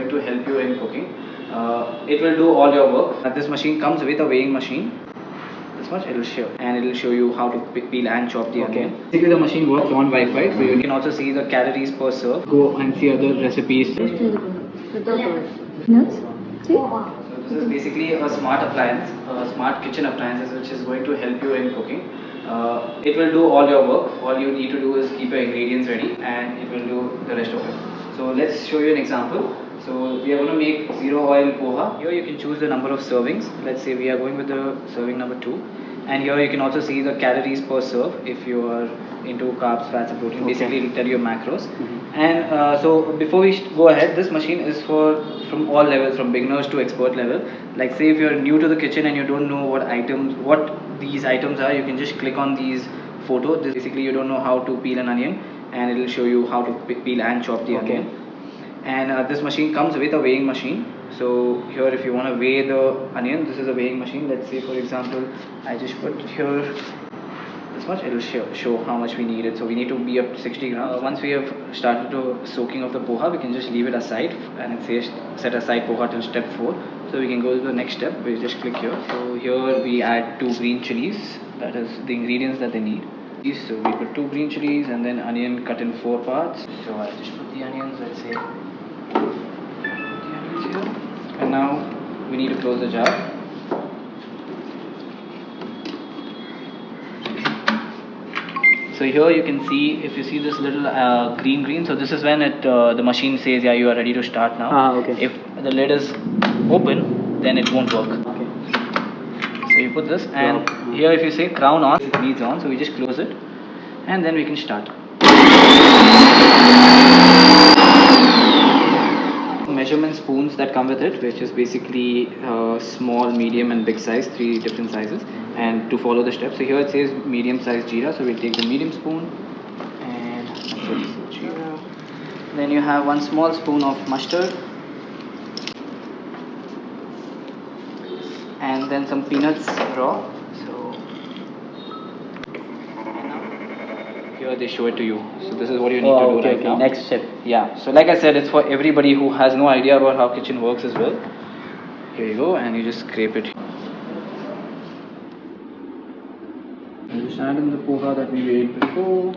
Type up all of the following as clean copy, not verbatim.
going to help you in cooking. It will do all your work. This machine comes with a weighing machine. This much it'll show, and it'll show you how to peel and chop the onion. Basically, the machine works on Wi-Fi, so you can also see the calories per serve. Go and see other recipes. This is basically a smart appliance, a smart kitchen appliance, which is going to help you in cooking. It will do all your work. All you need to do is keep your ingredients ready, and it will do the rest of it. So let's show you an example. So we are going to make zero oil poha. Here you can choose the number of servings. Let's say we are going with the serving number 2. And here you can also see the calories per serve if you are into carbs, fats and protein. Basically it will tell you macros. And so before we go ahead, this machine is from all levels, from beginners to expert level. Like say if you're new to the kitchen and you don't know what these items are, you can just click on these photos. Basically you don't know how to peel an onion, and it will show you how to peel and chop the onion. And this machine comes with a weighing machine. So here if you want to weigh the onion, this is a weighing machine. Let's say for example I just put here this much, it will show how much we needed. So we need to be up to 60 grams. Once we have started the soaking of the poha, we can just leave it aside, and it says set aside poha till step 4. So we can go to the next step. We just click here. So here we add 2 green chilies. That is the ingredients that they need. So we put 2 green chilies and then onion cut in 4 parts. So I just put the onions, let's say the onions here. And now we need to close the jar. So here you can see, if you see this little green, so this is when the machine says, yeah, you are ready to start now. Okay. If the lid is open, then it won't work. Okay. So you put this, and here if you say crown on, it needs on, so we just close it, and then we can start. Measurement spoons that come with it, which is basically small, medium and big size, 3 different sizes, and to follow the steps. So here it says medium size jeera, so we'll take the medium spoon and jeera. Then you have 1 small spoon of mustard, and then some peanuts raw. So here they show it to you. So this is what you need to do right now. Next step. Yeah, so like I said, it's for everybody who has no idea about how kitchen works as well. Here you go, and you just scrape it. And just add in the poha that we weighed before,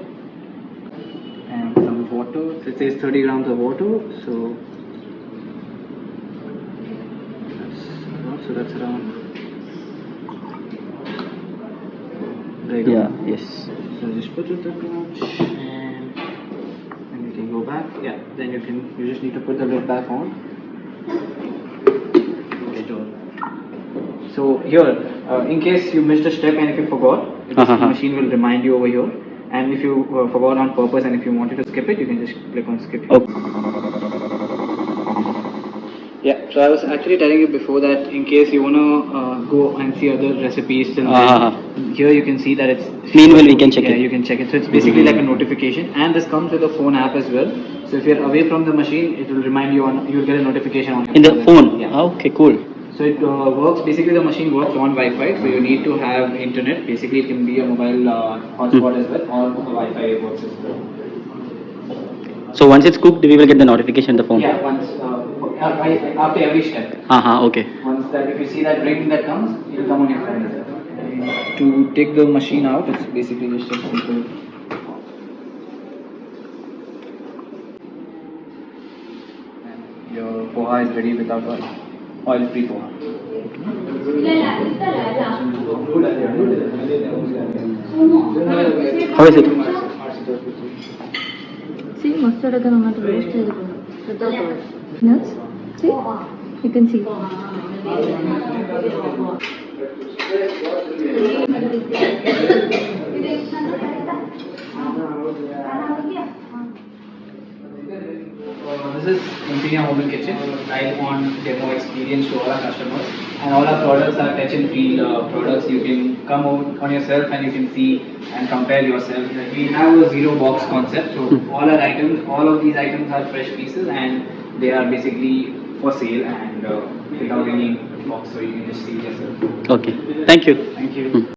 and some water. So it says 30 grams of water, so that's around. There you go. Yeah, yes. So just put it that much, and then you can go back. Yeah, then you just need to put the lid back on. Okay, done. So here, in case you missed a step and if you forgot, the machine will remind you over here. And if you forgot on purpose and if you wanted to skip it, you can just click on skip here. Yeah, so I was actually telling you before that in case you want to go and see other recipes till then, here you can see that it's meanwhile we can check it. Yeah, you can check it. So it's basically like a notification, and this comes with a phone app as well. So if you're away from the machine, it will remind you you'll get a notification on your in the phone. Yeah. Okay, cool. So it works, basically the machine works on Wi-Fi, so you need to have internet. Basically it can be a mobile hotspot as well, or Wi-Fi works as well. So once it's cooked, we will get the notification on the phone? Yeah, once, after every step. Okay. Once that, if you see that ring that comes, it will come on your phone as well. To take the machine out, it's basically just a simple. And your poha is ready without oil-free poha. How is it? See, mustard again on the roast without oil. Nuts? See? You can see. This is Infinia Home and Kitchen, live on demo experience to all our customers, and all our products are touch and feel products. You can come out on yourself and you can see and compare yourself. We have a zero box concept, so all of these items are fresh pieces and they are basically for sale and without any box, so you can just see it yourself. Okay, thank you. Thank you.